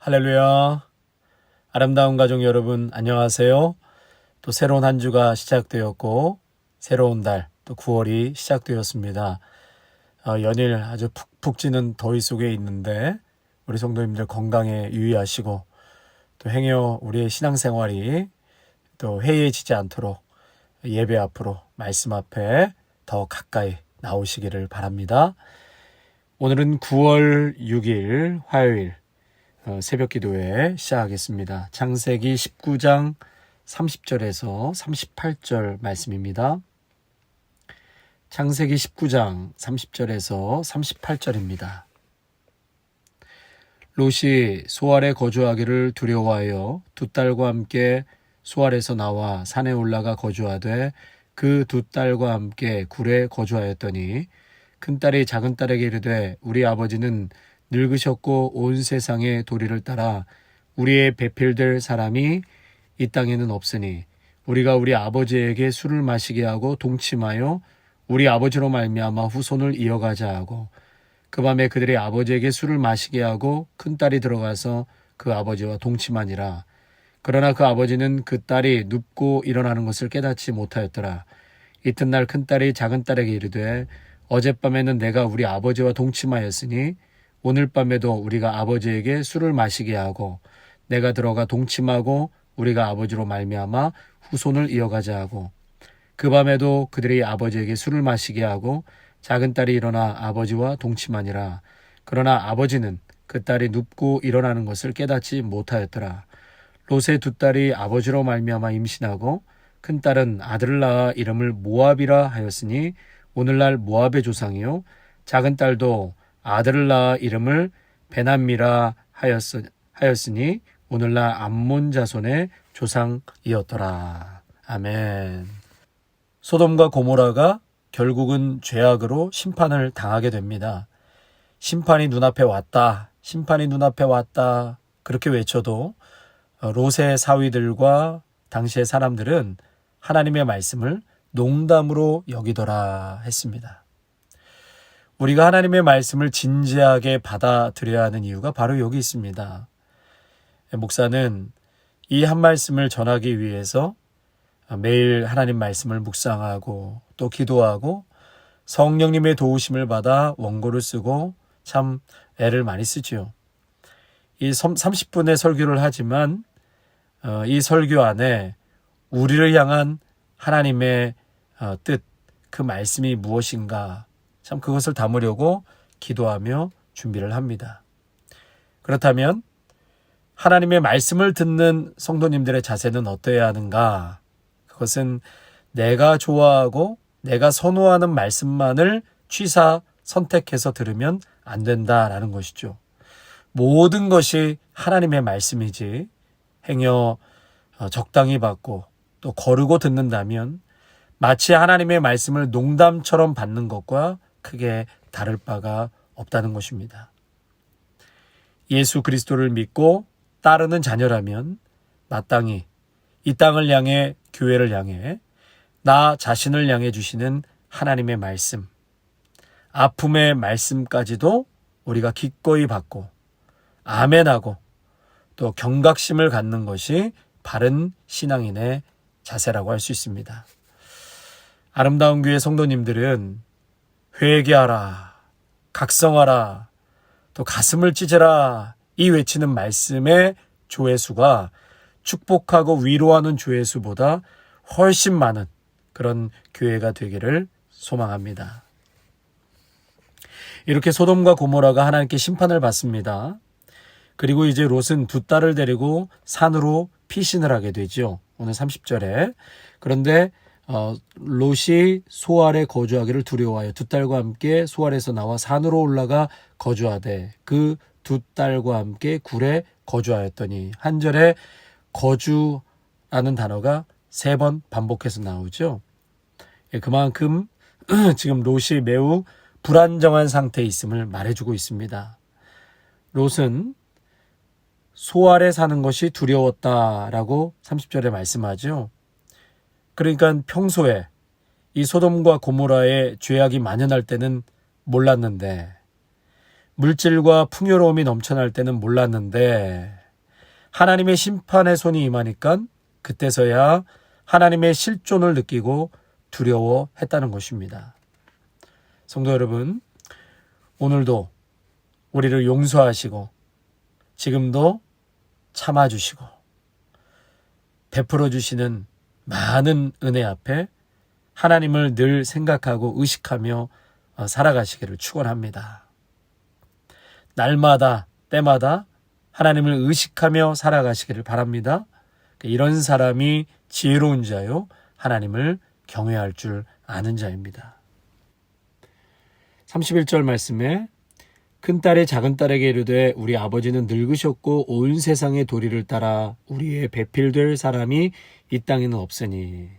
할렐루야. 아름다운 가족 여러분 안녕하세요. 또 새로운 한 주가 시작되었고 새로운 달 또 9월이 시작되었습니다. 연일 아주 푹푹 찌는 더위 속에 있는데 우리 성도님들 건강에 유의하시고 또 행여 우리의 신앙생활이 또 해이해지지 않도록 예배 앞으로 말씀 앞에 더 가까이 나오시기를 바랍니다. 오늘은 9월 6일 화요일 새벽 기도회 시작하겠습니다. 창세기 19장 30절에서 38절 말씀입니다. 창세기 19장 30절에서 38절입니다. 롯이 소알에 거주하기를 두려워하여 두 딸과 함께 소알에서 나와 산에 올라가 거주하되 그 두 딸과 함께 굴에 거주하였더니 큰딸이 작은딸에게 이르되 우리 아버지는 늙으셨고 온 세상의 도리를 따라 우리의 배필될 사람이 이 땅에는 없으니 우리가 우리 아버지에게 술을 마시게 하고 동침하여 우리 아버지로 말미암아 후손을 이어가자 하고 그 밤에 그들이 아버지에게 술을 마시게 하고 큰딸이 들어가서 그 아버지와 동침하니라. 그러나 그 아버지는 그 딸이 눕고 일어나는 것을 깨닫지 못하였더라. 이튿날 큰딸이 작은딸에게 이르되 어젯밤에는 내가 우리 아버지와 동침하였으니 오늘 밤에도 우리가 아버지에게 술을 마시게 하고 내가 들어가 동침하고 우리가 아버지로 말미암아 후손을 이어가자 하고 그 밤에도 그들이 아버지에게 술을 마시게 하고 작은 딸이 일어나 아버지와 동침하니라. 그러나 아버지는 그 딸이 눕고 일어나는 것을 깨닫지 못하였더라. 롯의 두 딸이 아버지로 말미암아 임신하고 큰 딸은 아들을 낳아 이름을 모압이라 하였으니 오늘날 모압의 조상이요 작은 딸도 아들을 낳아 이름을 베남미라 하였으니 오늘날 암몬 자손의 조상이었더라. 아멘. 소돔과 고모라가 결국은 죄악으로 심판을 당하게 됩니다. 심판이 눈앞에 왔다. 심판이 눈앞에 왔다. 그렇게 외쳐도 롯의 사위들과 당시의 사람들은 하나님의 말씀을 농담으로 여기더라 했습니다. 우리가 하나님의 말씀을 진지하게 받아들여야 하는 이유가 바로 여기 있습니다. 목사는 이 한 말씀을 전하기 위해서 매일 하나님 말씀을 묵상하고 또 기도하고 성령님의 도우심을 받아 원고를 쓰고 참 애를 많이 쓰지요. 이 30분의 설교를 하지만 이 설교 안에 우리를 향한 하나님의 뜻, 그 말씀이 무엇인가 참 그것을 담으려고 기도하며 준비를 합니다. 그렇다면 하나님의 말씀을 듣는 성도님들의 자세는 어떠해야 하는가? 그것은 내가 좋아하고 내가 선호하는 말씀만을 취사 선택해서 들으면 안 된다라는 것이죠. 모든 것이 하나님의 말씀이지 행여 적당히 받고 또 거르고 듣는다면 마치 하나님의 말씀을 농담처럼 받는 것과 크게 다를 바가 없다는 것입니다. 예수 그리스도를 믿고 따르는 자녀라면 마땅히 이 땅을 향해 교회를 향해 나 자신을 향해 주시는 하나님의 말씀, 아픔의 말씀까지도 우리가 기꺼이 받고 아멘하고 또 경각심을 갖는 것이 바른 신앙인의 자세라고 할 수 있습니다. 아름다운 교회 성도님들은 회개하라, 각성하라, 또 가슴을 찢으라 이 외치는 말씀의 조회수가 축복하고 위로하는 조회수보다 훨씬 많은 그런 교회가 되기를 소망합니다. 이렇게 소돔과 고모라가 하나님께 심판을 받습니다. 그리고 이제 롯은 두 딸을 데리고 산으로 피신을 하게 되죠. 오늘 30절에. 그런데 롯이 소알에 거주하기를 두려워하여 두 딸과 함께 소알에서 나와 산으로 올라가 거주하되 그 두 딸과 함께 굴에 거주하였더니 한 절에 거주라는 단어가 3번 반복해서 나오죠. 그만큼 지금 롯이 매우 불안정한 상태에 있음을 말해주고 있습니다. 롯은 소알에 사는 것이 두려웠다라고 30절에 말씀하죠. 그러니까 평소에 이 소돔과 고모라의 죄악이 만연할 때는 몰랐는데 물질과 풍요로움이 넘쳐날 때는 몰랐는데 하나님의 심판의 손이 임하니까 그때서야 하나님의 실존을 느끼고 두려워했다는 것입니다. 성도 여러분, 오늘도 우리를 용서하시고 지금도 참아주시고 베풀어 주시는 많은 은혜 앞에 하나님을 늘 생각하고 의식하며 살아가시기를 축원합니다. 날마다 때마다 하나님을 의식하며 살아가시기를 바랍니다. 이런 사람이 지혜로운 자요 하나님을 경외할 줄 아는 자입니다. 31절 말씀에 큰딸이 작은딸에게 이르되 우리 아버지는 늙으셨고 온 세상의 도리를 따라 우리의 배필될 사람이 이 땅에는 없으니,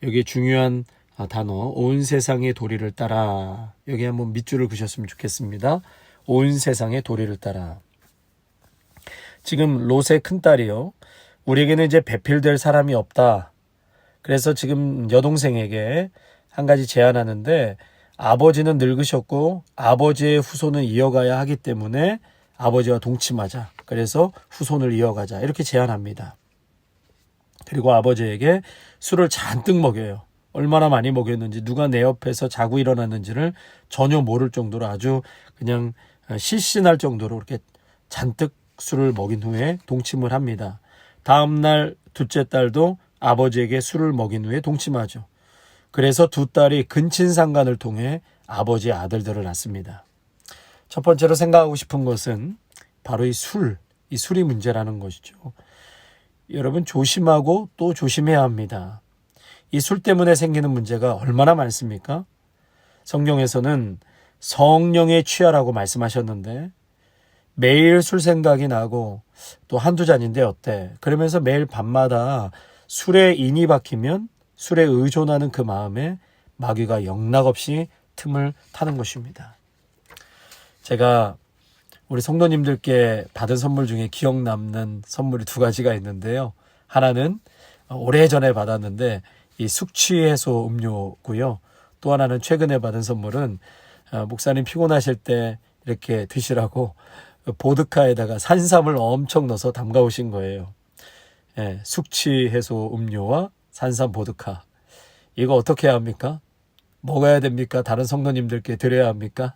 여기 중요한 단어 온 세상의 도리를 따라, 여기 한번 밑줄을 그셨으면 좋겠습니다. 온 세상의 도리를 따라. 지금 롯의 큰딸이요, 우리에게는 이제 배필될 사람이 없다. 그래서 지금 여동생에게 한 가지 제안하는데, 아버지는 늙으셨고 아버지의 후손은 이어가야 하기 때문에 아버지와 동침하자. 그래서 후손을 이어가자. 이렇게 제안합니다. 그리고 아버지에게 술을 잔뜩 먹여요. 얼마나 많이 먹였는지, 누가 내 옆에서 자고 일어났는지를 전혀 모를 정도로 아주 그냥 실신할 정도로 이렇게 잔뜩 술을 먹인 후에 동침을 합니다. 다음 날 둘째 딸도 아버지에게 술을 먹인 후에 동침하죠. 그래서 두 딸이 근친상간을 통해 아버지의 아들들을 낳습니다. 첫 번째로 생각하고 싶은 것은 바로 이 술이 문제라는 것이죠. 여러분, 조심하고 또 조심해야 합니다. 이 술 때문에 생기는 문제가 얼마나 많습니까? 성경에서는 성령에 취하라고 말씀하셨는데 매일 술 생각이 나고 또 한두 잔인데 어때? 그러면서 매일 밤마다 술에 인이 박히면 술에 의존하는 그 마음에 마귀가 영락없이 틈을 타는 것입니다. 제가 우리 성도님들께 받은 선물 중에 기억 남는 선물이 두 가지가 있는데요. 하나는 오래전에 받았는데 이 숙취 해소 음료고요. 또 하나는 최근에 받은 선물은 목사님 피곤하실 때 이렇게 드시라고 보드카에다가 산삼을 엄청 넣어서 담가 오신 거예요. 숙취 해소 음료와 산삼 보드카. 이거 어떻게 해야 합니까? 먹어야 됩니까? 다른 성도님들께 드려야 합니까?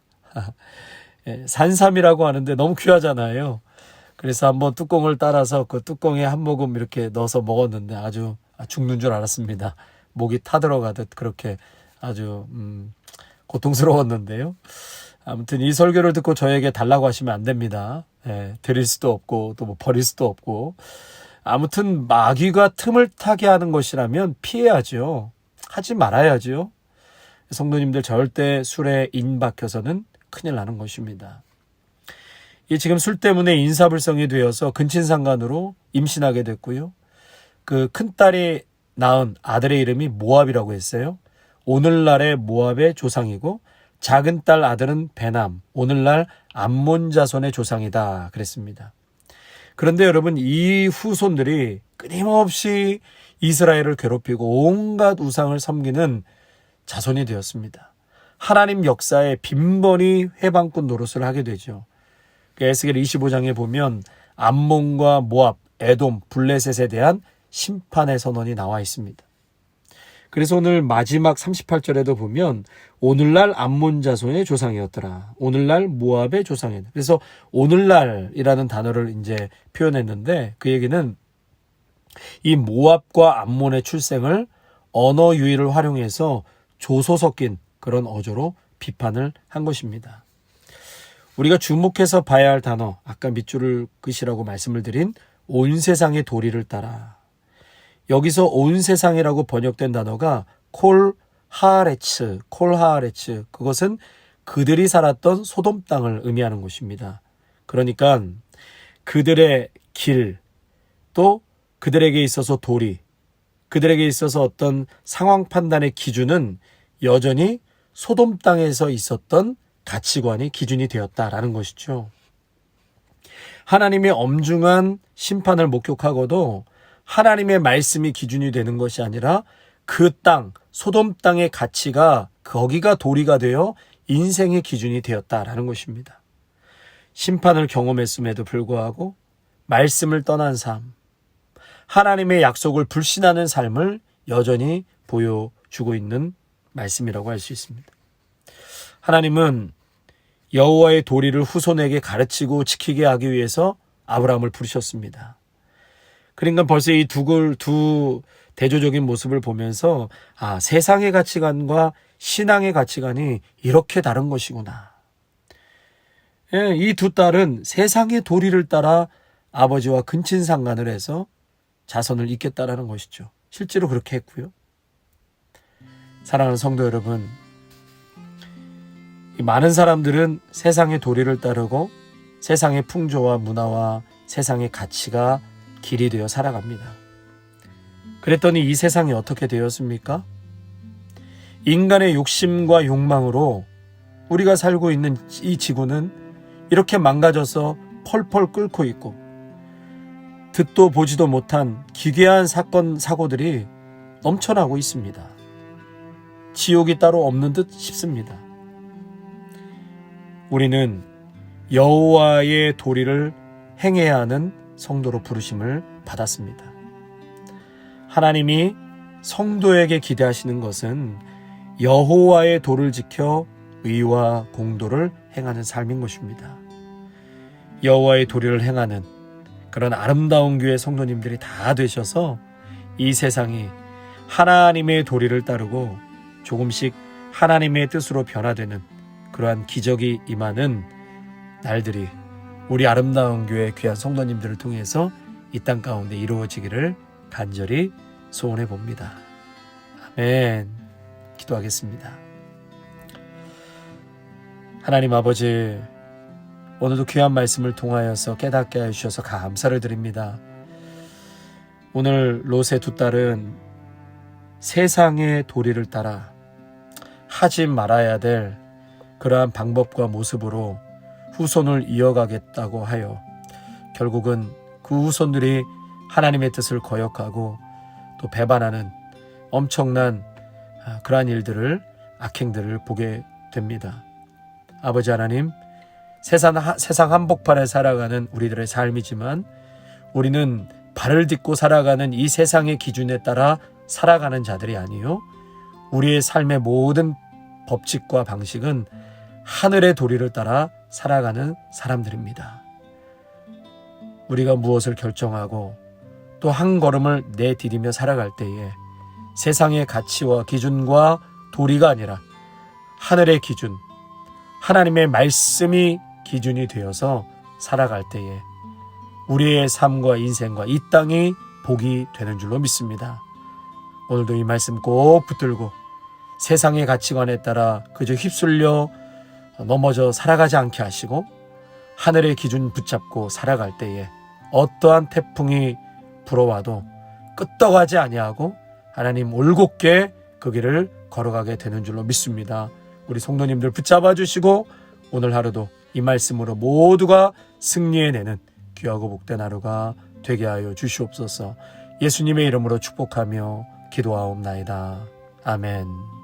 산삼이라고 하는데 너무 귀하잖아요. 그래서 한번 뚜껑을 따라서 그 뚜껑에 한 모금 이렇게 넣어서 먹었는데 아주 죽는 줄 알았습니다. 목이 타들어가듯 그렇게 아주 고통스러웠는데요. 아무튼 이 설교를 듣고 저에게 달라고 하시면 안 됩니다. 드릴 수도 없고 또 뭐 버릴 수도 없고. 아무튼 마귀가 틈을 타게 하는 것이라면 피해야죠. 하지 말아야죠. 성도님들, 절대 술에 인 박혀서는 큰일 나는 것입니다. 이 지금 술 때문에 인사불성이 되어서 근친상간으로 임신하게 됐고요. 그 큰딸이 낳은 아들의 이름이 모압이라고 했어요. 오늘날의 모압의 조상이고 작은 딸 아들은 베남, 오늘날 암몬 자손의 조상이다 그랬습니다. 그런데 여러분, 이 후손들이 끊임없이 이스라엘을 괴롭히고 온갖 우상을 섬기는 자손이 되었습니다. 하나님 역사에 빈번히 회방꾼 노릇을 하게 되죠. 에스겔 25장에 보면 암몬과 모압, 에돔, 블레셋에 대한 심판의 선언이 나와 있습니다. 그래서 오늘 마지막 38절에도 보면 오늘날 암몬 자손의 조상이었더라. 오늘날 모압의 조상이었더라. 그래서 오늘날이라는 단어를 이제 표현했는데 그 얘기는 이 모압과 암몬의 출생을 언어 유희를 활용해서 조소 섞인 그런 어조로 비판을 한 것입니다. 우리가 주목해서 봐야 할 단어, 아까 밑줄을 그시라고 말씀을 드린 온 세상의 도리를 따라. 여기서 온 세상이라고 번역된 단어가 콜하레츠, 그것은 그들이 살았던 소돔 땅을 의미하는 것입니다. 그러니까 그들의 길, 또 그들에게 있어서 도리, 그들에게 있어서 어떤 상황 판단의 기준은 여전히 소돔 땅에서 있었던 가치관이 기준이 되었다라는 것이죠. 하나님의 엄중한 심판을 목격하고도 하나님의 말씀이 기준이 되는 것이 아니라 그 땅, 소돔 땅의 가치가 거기가 도리가 되어 인생의 기준이 되었다라는 것입니다. 심판을 경험했음에도 불구하고 말씀을 떠난 삶, 하나님의 약속을 불신하는 삶을 여전히 보여주고 있는 말씀이라고 할 수 있습니다. 하나님은 여호와의 도리를 후손에게 가르치고 지키게 하기 위해서 아브라함을 부르셨습니다. 그러니까 벌써 이 두 대조적인 모습을 보면서 세상의 가치관과 신앙의 가치관이 이렇게 다른 것이구나. 이 두 딸은 세상의 도리를 따라 아버지와 근친상간을 해서 자손을 잇겠다라는 것이죠. 실제로 그렇게 했고요. 사랑하는 성도 여러분, 많은 사람들은 세상의 도리를 따르고 세상의 풍조와 문화와 세상의 가치가 길이 되어 살아갑니다. 그랬더니 이 세상이 어떻게 되었습니까? 인간의 욕심과 욕망으로 우리가 살고 있는 이 지구는 이렇게 망가져서 펄펄 끓고 있고 듣도 보지도 못한 기괴한 사건 사고들이 넘쳐나고 있습니다. 지옥이 따로 없는 듯 싶습니다. 우리는 여호와의 도리를 행해야 하는 성도로 부르심을 받았습니다. 하나님이 성도에게 기대하시는 것은 여호와의 도를 지켜 의와 공도를 행하는 삶인 것입니다. 여호와의 도리를 행하는 그런 아름다운 교회 성도님들이 다 되셔서 이 세상이 하나님의 도리를 따르고 조금씩 하나님의 뜻으로 변화되는 그러한 기적이 임하는 날들이 우리 아름다운 교회 귀한 성도님들을 통해서 이 땅 가운데 이루어지기를 간절히 소원해 봅니다. 아멘. 기도하겠습니다. 하나님 아버지, 오늘도 귀한 말씀을 통하여서 깨닫게 해주셔서 감사를 드립니다. 오늘 롯의 두 딸은 세상의 도리를 따라 하지 말아야 될 그러한 방법과 모습으로 후손을 이어가겠다고 하여 결국은 그 후손들이 하나님의 뜻을 거역하고 또 배반하는 엄청난 그러한 일들을, 악행들을 보게 됩니다. 아버지 하나님, 세상 한복판에 살아가는 우리들의 삶이지만 우리는 발을 딛고 살아가는 이 세상의 기준에 따라 살아가는 자들이 아니요, 우리의 삶의 모든 법칙과 방식은 하늘의 도리를 따라 살아가는 사람들입니다. 우리가 무엇을 결정하고 또 한 걸음을 내디디며 살아갈 때에 세상의 가치와 기준과 도리가 아니라 하늘의 기준, 하나님의 말씀이 기준이 되어서 살아갈 때에 우리의 삶과 인생과 이 땅이 복이 되는 줄로 믿습니다. 오늘도 이 말씀 꼭 붙들고 세상의 가치관에 따라 그저 휩쓸려 넘어져 살아가지 않게 하시고 하늘의 기준 붙잡고 살아갈 때에 어떠한 태풍이 불어와도 끄떡하지 아니하고 하나님 올곧게 그 길을 걸어가게 되는 줄로 믿습니다. 우리 성도님들 붙잡아 주시고 오늘 하루도 이 말씀으로 모두가 승리해내는 귀하고 복된 하루가 되게 하여 주시옵소서. 예수님의 이름으로 축복하며 기도하옵나이다. 아멘.